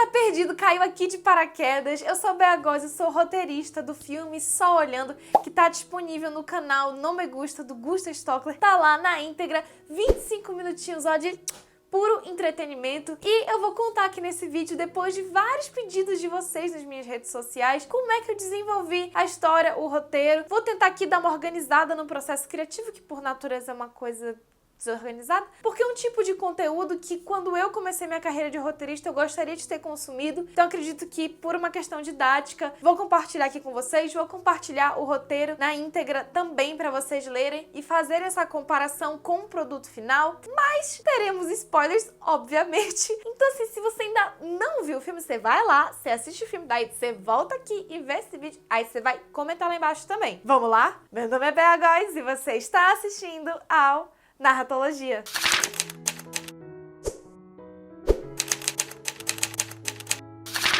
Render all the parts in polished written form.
tá perdido, caiu aqui de paraquedas, eu sou Bea Góes, eu sou roteirista do filme Só Olhando, que tá disponível no canal No Me Gusta, do Gusta Stockler. Tá lá na íntegra, 25 minutinhos ó, de puro entretenimento. E eu vou contar aqui nesse vídeo, depois de vários pedidos de vocês nas minhas redes sociais, como é que eu desenvolvi a história, o roteiro. Vou tentar aqui dar uma organizada no processo criativo, que por natureza é uma coisa desorganizada, porque é um tipo de conteúdo que quando eu comecei minha carreira de roteirista eu gostaria de ter consumido, então acredito que por uma questão didática vou compartilhar aqui com vocês, vou compartilhar o roteiro na íntegra também para vocês lerem e fazer essa comparação com o produto final, mas teremos spoilers, obviamente. Então assim, se você ainda não viu o filme, você vai lá, você assiste o filme, daí você volta aqui e vê esse vídeo, aí você vai comentar lá embaixo também. Vamos lá? Meu nome é Bea Góes e você está assistindo ao Narratologia.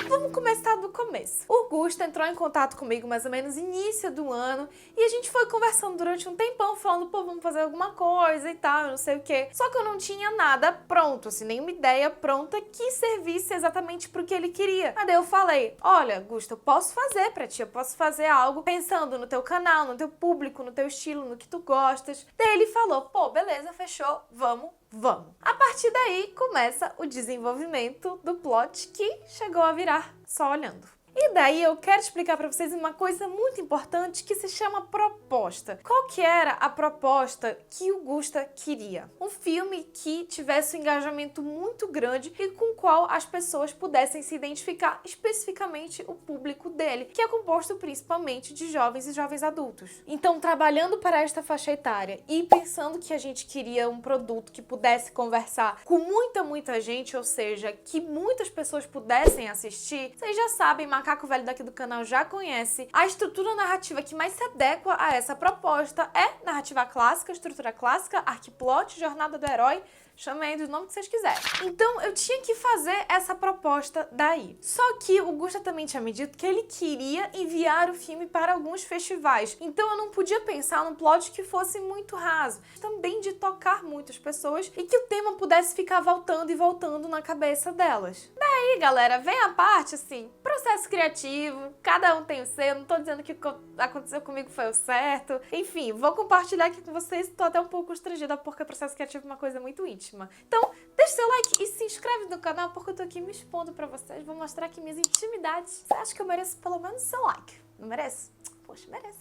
Vamos começar do começo. O Gusta entrou em contato comigo mais ou menos início do ano e a gente foi conversando durante um tempão, falando, pô, vamos fazer alguma coisa e tal, não sei o quê. Só que eu não tinha nada pronto, assim, nenhuma ideia pronta que servisse exatamente pro que ele queria. Mas daí eu falei, olha, Gusta, eu posso fazer pra ti, eu posso fazer algo pensando no teu canal, no teu público, no teu estilo, no que tu gostas. Daí ele falou, pô, beleza, fechou, vamos. A partir daí começa o desenvolvimento do plot que chegou a virar Só Olhando. E daí eu quero explicar para vocês uma coisa muito importante que se chama proposta. Qual que era a proposta que o Gusta queria? Um filme que tivesse um engajamento muito grande e com o qual as pessoas pudessem se identificar, especificamente o público dele, que é composto principalmente de jovens e jovens adultos. Então, trabalhando para esta faixa etária e pensando que a gente queria um produto que pudesse conversar com muita gente, ou seja, que muitas pessoas pudessem assistir, vocês já sabem, Macaco Velho daqui do canal já conhece, a estrutura narrativa que mais se adequa a essa proposta é narrativa clássica, estrutura clássica, arquiplot, jornada do herói, chamem do nome que vocês quiserem. Então eu tinha que fazer essa proposta daí. Só que o Gusta também tinha me dito que ele queria enviar o filme para alguns festivais. Então eu não podia pensar num plot que fosse muito raso. Também de tocar muitas pessoas e que o tema pudesse ficar voltando e voltando na cabeça delas. Daí, galera, vem a parte assim, processo criativo, cada um tem o seu, não tô dizendo que o que aconteceu comigo foi o certo. Enfim, vou compartilhar aqui com vocês, tô até um pouco constrangida porque o processo criativo é uma coisa muito íntima. Então, deixa seu like e se inscreve no canal porque eu tô aqui me expondo pra vocês. Vou mostrar aqui minhas intimidades. Você acha que eu mereço pelo menos seu like? Não merece? Poxa, merece.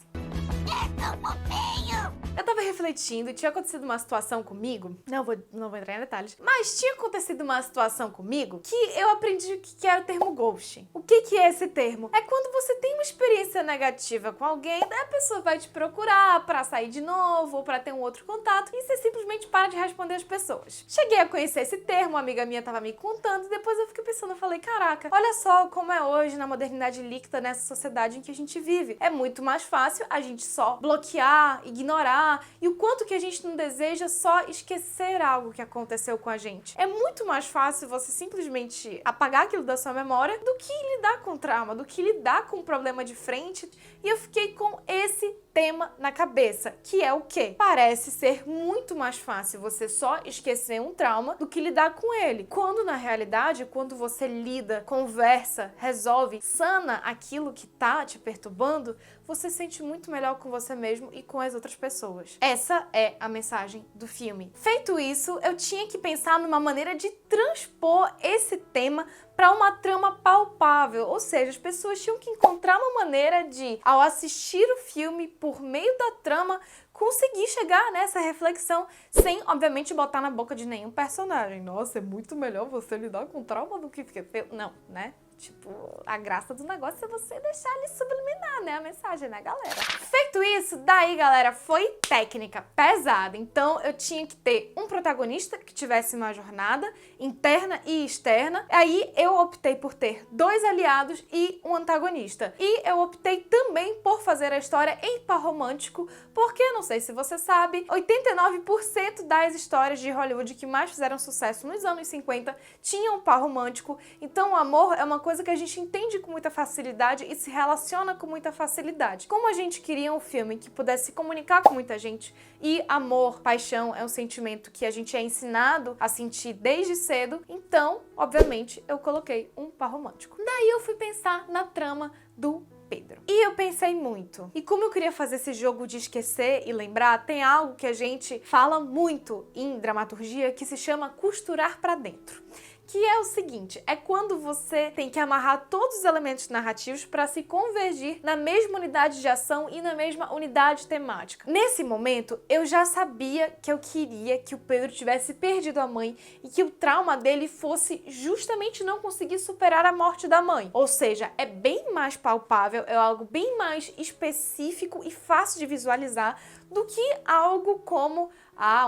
Eu tava refletindo e tinha acontecido uma situação comigo, não vou entrar em detalhes, mas tinha acontecido uma situação comigo que eu aprendi o que era o termo ghosting. O que é esse termo? É quando você tem uma experiência negativa com alguém, daí a pessoa vai te procurar pra sair de novo ou pra ter um outro contato e você simplesmente para de responder as pessoas. Cheguei a conhecer esse termo, uma amiga minha tava me contando e depois eu fiquei pensando, eu falei, caraca, olha só como é hoje na modernidade líquida nessa sociedade em que a gente vive. É muito mais fácil a gente só bloquear, ignorar e o quanto que a gente não deseja só esquecer algo que aconteceu com a gente. É muito mais fácil você simplesmente apagar aquilo da sua memória do que lidar com trauma, do que lidar com um problema de frente. E eu fiquei com esse tema na cabeça, que é o quê? Parece ser muito mais fácil você só esquecer um trauma do que lidar com ele. Quando na realidade, quando você lida, conversa, resolve, sana aquilo que tá te perturbando, você se sente muito melhor com você mesmo e com as outras pessoas. Essa é a mensagem do filme. Feito isso, eu tinha que pensar numa maneira de transpor esse tema para uma trama palpável, ou seja, as pessoas tinham que encontrar uma maneira de, ao assistir o filme por meio da trama, conseguir chegar nessa reflexão sem, obviamente, botar na boca de nenhum personagem. Nossa, é muito melhor você lidar com trauma do que... Não, né? Tipo, a graça do negócio é você deixar ele subliminar, né? A mensagem, né, galera? Feito isso, daí, galera, foi técnica pesada. Então, eu tinha que ter um protagonista que tivesse uma jornada interna e externa. Aí, eu optei por ter 2 aliados e um antagonista. E eu optei também por fazer a história em par romântico, porque, não sei se você sabe, 89% das histórias de Hollywood que mais fizeram sucesso nos anos 50 tinham um par romântico. Então, o amor é uma coisa que a gente entende com muita facilidade e se relaciona com muita facilidade. Como a gente queria um filme que pudesse se comunicar com muita gente, e amor, paixão é um sentimento que a gente é ensinado a sentir desde cedo, então, obviamente, eu coloquei um par romântico. Daí eu fui pensar na trama do Pedro. E eu pensei muito. E como eu queria fazer esse jogo de esquecer e lembrar, tem algo que a gente fala muito em dramaturgia que se chama costurar pra dentro. Que é o seguinte, é quando você tem que amarrar todos os elementos narrativos para se convergir na mesma unidade de ação e na mesma unidade temática. Nesse momento, eu já sabia que eu queria que o Pedro tivesse perdido a mãe e que o trauma dele fosse justamente não conseguir superar a morte da mãe. Ou seja, é bem mais palpável, é algo bem mais específico e fácil de visualizar do que algo como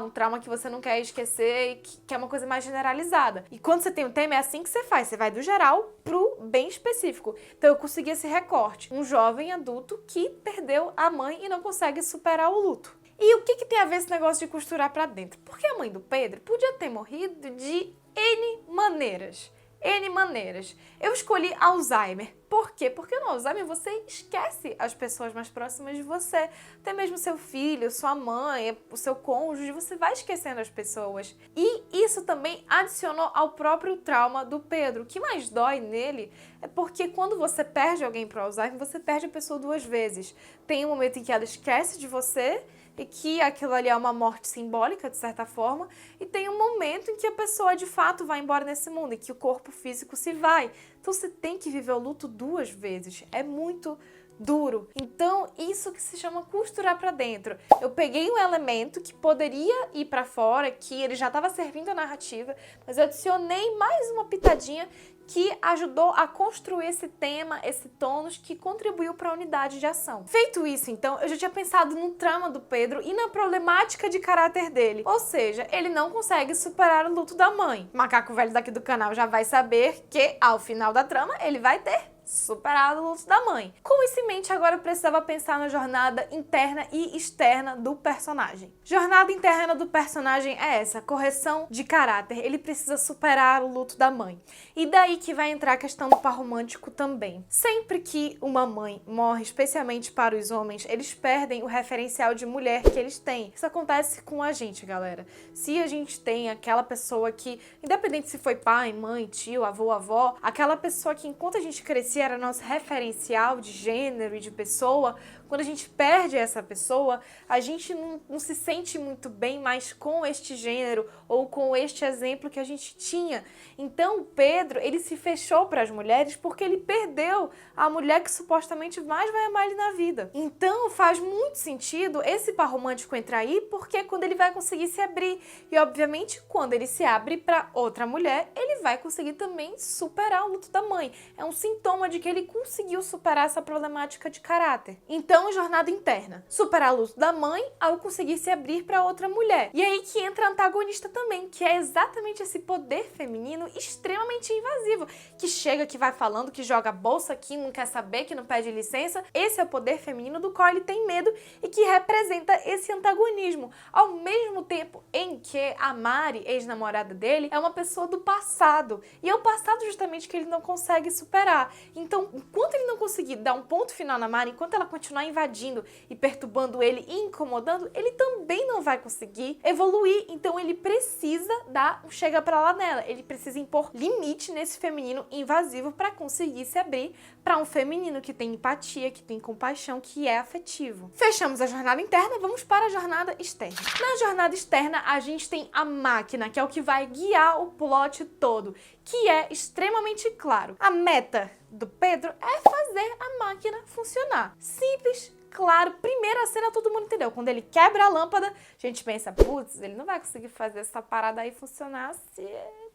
um trauma que você não quer esquecer e que é uma coisa mais generalizada. E quando você tem um tema, é assim que você faz. Você vai do geral pro bem específico. Então eu consegui esse recorte. Um jovem adulto que perdeu a mãe e não consegue superar o luto. E o que tem a ver esse negócio de costurar pra dentro? Porque a mãe do Pedro podia ter morrido de N maneiras. N maneiras. Eu escolhi Alzheimer. Por quê? Porque no Alzheimer você esquece as pessoas mais próximas de você. Até mesmo seu filho, sua mãe, o seu cônjuge, você vai esquecendo as pessoas. E isso também adicionou ao próprio trauma do Pedro. O que mais dói nele é porque quando você perde alguém pro Alzheimer, você perde a pessoa duas vezes. Tem um momento em que ela esquece de você e que aquilo ali é uma morte simbólica, de certa forma, e tem um momento em que a pessoa de fato vai embora nesse mundo, em que o corpo físico se vai. Então você tem que viver o luto duas vezes. É muito duro. Então, isso que se chama costurar pra dentro. Eu peguei um elemento que poderia ir pra fora, que ele já estava servindo a narrativa, mas eu adicionei mais uma pitadinha que ajudou a construir esse tema, esse tônus que contribuiu para a unidade de ação. Feito isso, então, eu já tinha pensado no trama do Pedro e na problemática de caráter dele. Ou seja, ele não consegue superar o luto da mãe. O macaco velho daqui do canal já vai saber que, ao final da trama, ele vai ter superado o luto da mãe. Com isso em mente, agora eu precisava pensar na jornada interna e externa do personagem. Jornada interna do personagem é essa, correção de caráter. Ele precisa superar o luto da mãe. E daí que vai entrar a questão do par romântico também. Sempre que uma mãe morre, especialmente para os homens, eles perdem o referencial de mulher que eles têm. Isso acontece com a gente, galera. Se a gente tem aquela pessoa que, independente se foi pai, mãe, tio, avô, avó, aquela pessoa que enquanto a gente crescia era nosso referencial de gênero e de pessoa, quando a gente perde essa pessoa, a gente não se sente muito bem mais com este gênero ou com este exemplo que a gente tinha. Então, o Pedro, ele se fechou para as mulheres porque ele perdeu a mulher que supostamente mais vai amar ele na vida. Então, faz muito sentido esse par romântico entrar aí, porque é quando ele vai conseguir se abrir. E, obviamente, quando ele se abre para outra mulher, ele vai conseguir também superar o luto da mãe. É um sintoma de que ele conseguiu superar essa problemática de caráter. Então, jornada interna. Superar o luto da mãe ao conseguir se abrir para outra mulher. E aí que entra a antagonista também, que é exatamente esse poder feminino extremamente invasivo, que chega, que vai falando, que joga a bolsa aqui, não quer saber, que não pede licença. Esse é o poder feminino do qual ele tem medo e que representa esse antagonismo. Ao mesmo tempo em que a Mari, ex-namorada dele, é uma pessoa do passado. E é o passado justamente que ele não consegue superar. Então, enquanto ele não conseguir dar um ponto final na Mari, enquanto ela continuar invadindo e perturbando ele e incomodando, ele também não vai conseguir evoluir. Então, ele precisa dar um chega pra lá nela. Ele precisa impor limite nesse feminino invasivo para conseguir se abrir para um feminino que tem empatia, que tem compaixão, que é afetivo. Fechamos a jornada interna, vamos para a jornada externa. Na jornada externa, a gente tem a máquina, que é o que vai guiar o plot todo, que é extremamente claro. A meta do Pedro é fazer a máquina funcionar. Simples, claro. Primeira cena todo mundo entendeu. Quando ele quebra a lâmpada, a gente pensa, putz, ele não vai conseguir fazer essa parada aí funcionar se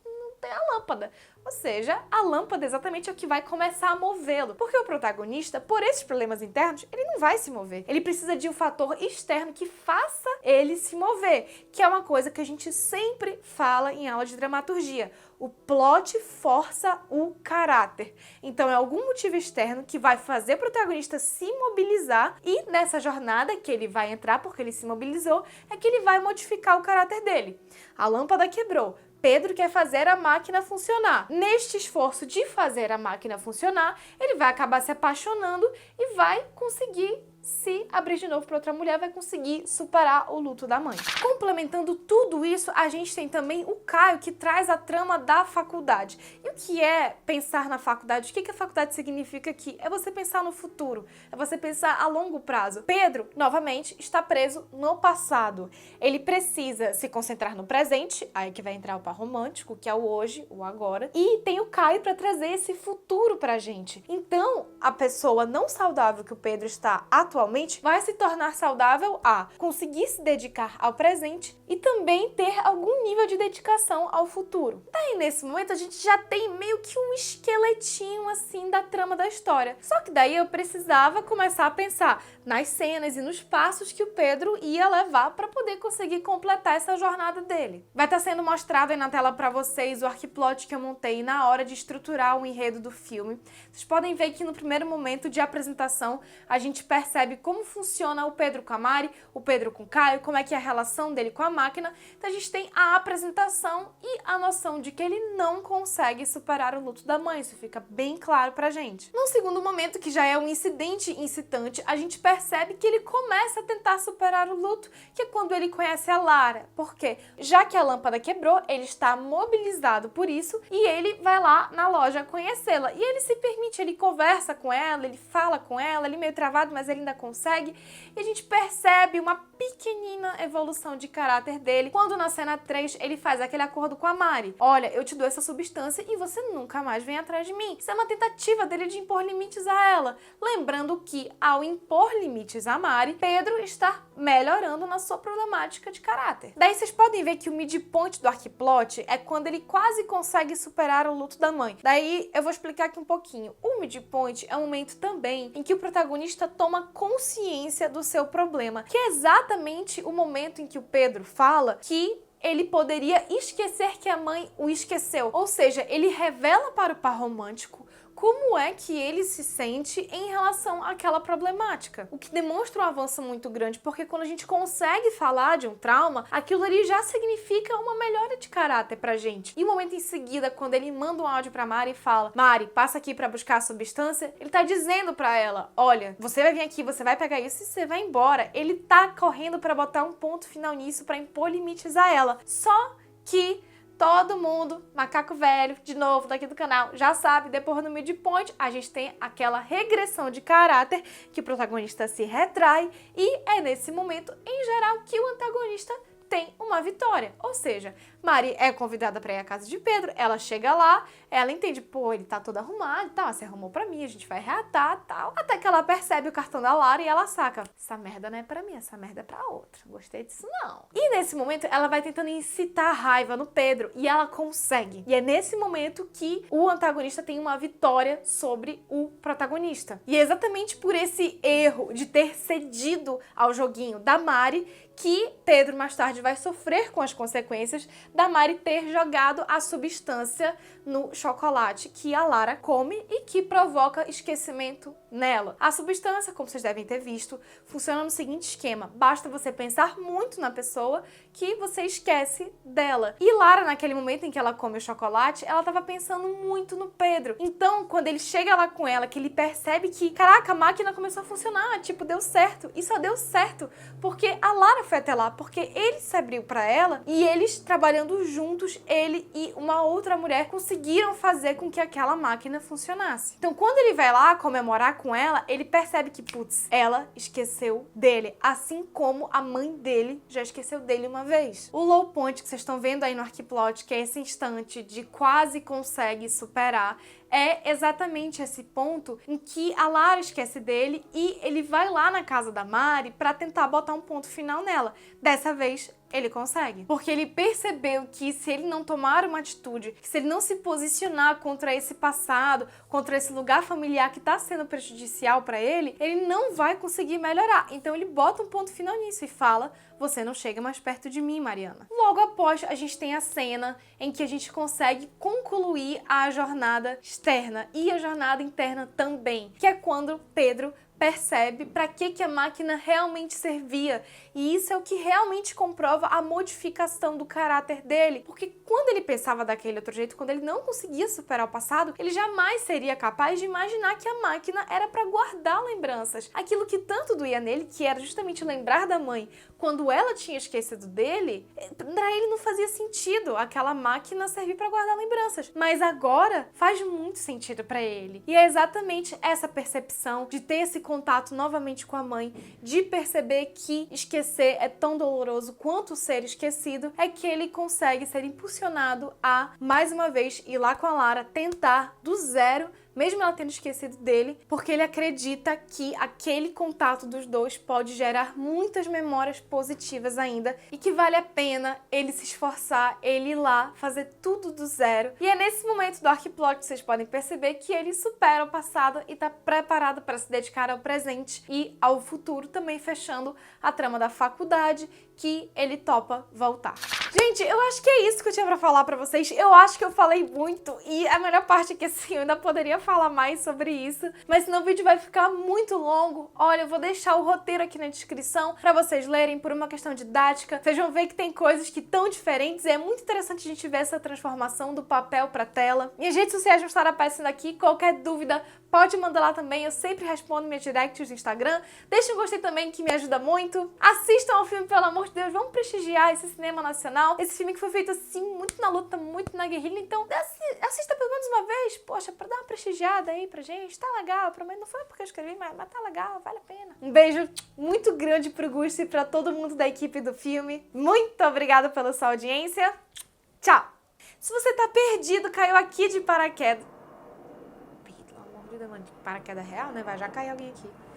não tem a lâmpada. Ou seja, a lâmpada exatamente é o que vai começar a movê-lo. Porque o protagonista, por esses problemas internos, ele não vai se mover. Ele precisa de um fator externo que faça ele se mover, que é uma coisa que a gente sempre fala em aula de dramaturgia. O plot força o caráter. Então é algum motivo externo que vai fazer o protagonista se mobilizar e nessa jornada que ele vai entrar porque ele se mobilizou, é que ele vai modificar o caráter dele. A lâmpada quebrou. Pedro quer fazer a máquina funcionar. Neste esforço de fazer a máquina funcionar, ele vai acabar se apaixonando e vai conseguir se abrir de novo para outra mulher, vai conseguir superar o luto da mãe. Complementando tudo isso, a gente tem também o Caio, que traz a trama da faculdade. E o que é pensar na faculdade? O que a faculdade significa aqui? É você pensar no futuro, é você pensar a longo prazo. Pedro, novamente, está preso no passado. Ele precisa se concentrar no presente, aí que vai entrar o par romântico, que é o hoje, o agora, e tem o Caio para trazer esse futuro pra gente. Então, a pessoa não saudável que o Pedro está atualmente vai se tornar saudável a conseguir se dedicar ao presente e também ter algum nível de dedicação ao futuro. Daí, nesse momento, a gente já tem meio que um esqueletinho, assim, da trama da história. Só que daí eu precisava começar a pensar nas cenas e nos passos que o Pedro ia levar para poder conseguir completar essa jornada dele. Vai estar sendo mostrado aí na tela para vocês o arquiplot que eu montei na hora de estruturar o enredo do filme. Vocês podem ver que no primeiro momento de apresentação a gente percebe como funciona o Pedro com a Mari, o Pedro com o Caio, como é que é a relação dele com a máquina. Então a gente tem a apresentação e a noção de que ele não consegue superar o luto da mãe. Isso fica bem claro pra gente. Num segundo momento, que já é um incidente incitante, a gente percebe que ele começa a tentar superar o luto, que é quando ele conhece a Lara. Por quê? Já que a lâmpada quebrou, ele está mobilizado por isso e ele vai lá na loja conhecê-la. E ele se permite, ele conversa com ela, ele fala com ela, ele meio travado, mas ele ainda consegue. E a gente percebe uma pequenina evolução de caráter dele quando na cena 3 ele faz aquele acordo com a Mari. Olha, eu te dou essa substância e você nunca mais vem atrás de mim. Isso é uma tentativa dele de impor limites a ela. Lembrando que ao impor limites a Mari, Pedro está melhorando na sua problemática de caráter. Daí vocês podem ver que o midpoint do arquiplot é quando ele quase consegue superar o luto da mãe. Daí eu vou explicar aqui um pouquinho. O midpoint é um momento também em que o protagonista toma consciência do seu problema, que é exatamente o momento em que o Pedro fala que ele poderia esquecer que a mãe o esqueceu. Ou seja, ele revela para o par romântico como é que ele se sente em relação àquela problemática. O que demonstra um avanço muito grande, porque quando a gente consegue falar de um trauma, aquilo ali já significa uma melhora de caráter pra gente. E o momento em seguida, quando ele manda um áudio pra Mari e fala: Mari, passa aqui pra buscar a substância, ele tá dizendo pra ela: olha, você vai vir aqui, você vai pegar isso e você vai embora. Ele tá correndo pra botar um ponto final nisso, pra impor limites a ela. Só que todo mundo, macaco velho, de novo, daqui do canal, já sabe, depois no midpoint, a gente tem aquela regressão de caráter que o protagonista se retrai e é nesse momento, em geral, que o antagonista tem uma vitória. Ou seja, Mari é convidada para ir à casa de Pedro, ela chega lá, ela entende, pô, ele tá todo arrumado e tal, você arrumou pra mim, a gente vai reatar e tal. Até que ela percebe o cartão da Lara e ela saca, essa merda não é pra mim, essa merda é pra outra. Gostei disso não. E nesse momento ela vai tentando incitar a raiva no Pedro e ela consegue. E é nesse momento que o antagonista tem uma vitória sobre o protagonista. E é exatamente por esse erro de ter cedido ao joguinho da Mari que Pedro mais tarde vai sofrer com as consequências da Mari ter jogado a substância no chocolate que a Lara come e que provoca esquecimento nela. A substância, como vocês devem ter visto, funciona no seguinte esquema: basta você pensar muito na pessoa que você esquece dela. E Lara, naquele momento em que ela come o chocolate, ela estava pensando muito no Pedro. Então, quando ele chega lá com ela, que ele percebe que, caraca, a máquina começou a funcionar, tipo, deu certo. E só deu certo porque a Lara foi até lá, porque ele se abriu pra ela e eles, trabalhando juntos, ele e uma outra mulher conseguiram fazer com que aquela máquina funcionasse. Então, quando ele vai lá comemorar com ela, ele percebe que, putz, ela esqueceu dele, assim como a mãe dele já esqueceu dele uma vez. O low point que vocês estão vendo aí no arquiplot, que é esse instante de quase consegue superar, é exatamente esse ponto em que a Lara esquece dele e ele vai lá na casa da Mari pra tentar botar um ponto final nela. Dessa vez, ele consegue. Porque ele percebeu que se ele não tomar uma atitude, que se ele não se posicionar contra esse passado, contra esse lugar familiar que tá sendo prejudicial pra ele, ele não vai conseguir melhorar. Então ele bota um ponto final nisso e fala: você não chega mais perto de mim, Mariana. Logo após, a gente tem a cena em que a gente consegue concluir a jornada externa e a jornada interna também, que é quando Pedro percebe para que a máquina realmente servia. E isso é o que realmente comprova a modificação do caráter dele. Porque quando ele pensava daquele outro jeito, quando ele não conseguia superar o passado, ele jamais seria capaz de imaginar que a máquina era para guardar lembranças. Aquilo que tanto doía nele, que era justamente lembrar da mãe quando ela tinha esquecido dele, para ele não fazia sentido aquela máquina servir para guardar lembranças. Mas agora faz muito sentido para ele. E é exatamente essa percepção de ter esse contato novamente com a mãe, de perceber que esquecer é tão doloroso quanto ser esquecido, é que ele consegue ser impulsionado a, mais uma vez, ir lá com a Lara, tentar do zero, mesmo ela tendo esquecido dele, porque ele acredita que aquele contato dos dois pode gerar muitas memórias positivas ainda e que vale a pena ele se esforçar, ele ir lá, fazer tudo do zero. E é nesse momento do Arquiplot que vocês podem perceber que ele supera o passado e tá preparado para se dedicar ao presente e ao futuro, também fechando a trama da faculdade, que ele topa voltar. Gente, eu acho que é isso que eu tinha pra falar pra vocês. Eu acho que eu falei muito e a melhor parte é que assim, eu ainda poderia falar mais sobre isso, mas senão o vídeo vai ficar muito longo. Olha, eu vou deixar o roteiro aqui na descrição pra vocês lerem por uma questão didática. Vocês vão ver que tem coisas que estão diferentes e é muito interessante a gente ver essa transformação do papel pra tela. Minhas redes sociais vão estar aparecendo aqui. Qualquer dúvida, pode mandar lá também, eu sempre respondo minhas directs do Instagram. Deixem um gostei também, que me ajuda muito. Assistam ao filme, pelo amor de Deus, vamos prestigiar esse cinema nacional. Esse filme que foi feito assim, muito na luta, muito na guerrilha, então assista pelo menos uma vez, poxa, pra dar uma prestigiada aí pra gente. Tá legal, pelo menos não foi porque eu escrevi, mas tá legal, vale a pena. Um beijo muito grande pro Gusto e pra todo mundo da equipe do filme. Muito obrigada pela sua audiência. Tchau! Se você tá perdido, caiu aqui de paraquedas. Pelo amor de Deus, mano, de paraquedas real, né? Vai já cair alguém aqui.